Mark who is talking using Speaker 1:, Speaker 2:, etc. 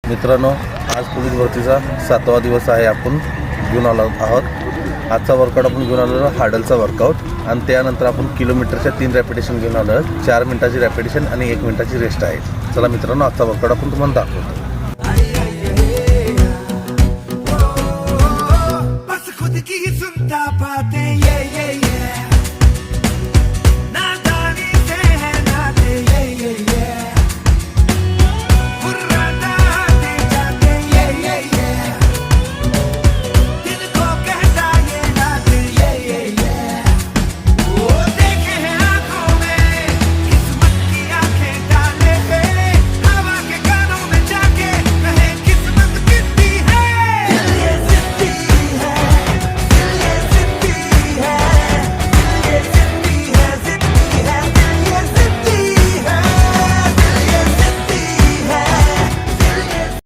Speaker 1: मित्रांनो, आज पोलीस भरतीचा 7वा दिवस आहे. आपण घेऊन आलो आहोत. आजचा वर्कआउट आपण घेऊन आलेलो हार्डलचा वर्कआउट आणि त्यानंतर आपण किलोमीटरच्या 3 रॅपिटेशन घेऊन आलो आहोत. 4 मिनिटाची रॅपिटेशन आणि 1 मिनिटाची रेस्ट आहे. चला मित्रांनो, आजचा वर्कआउट आपण तुम्हाला दाखवतो.
Speaker 2: बस खुद की ही सुनता बातें ये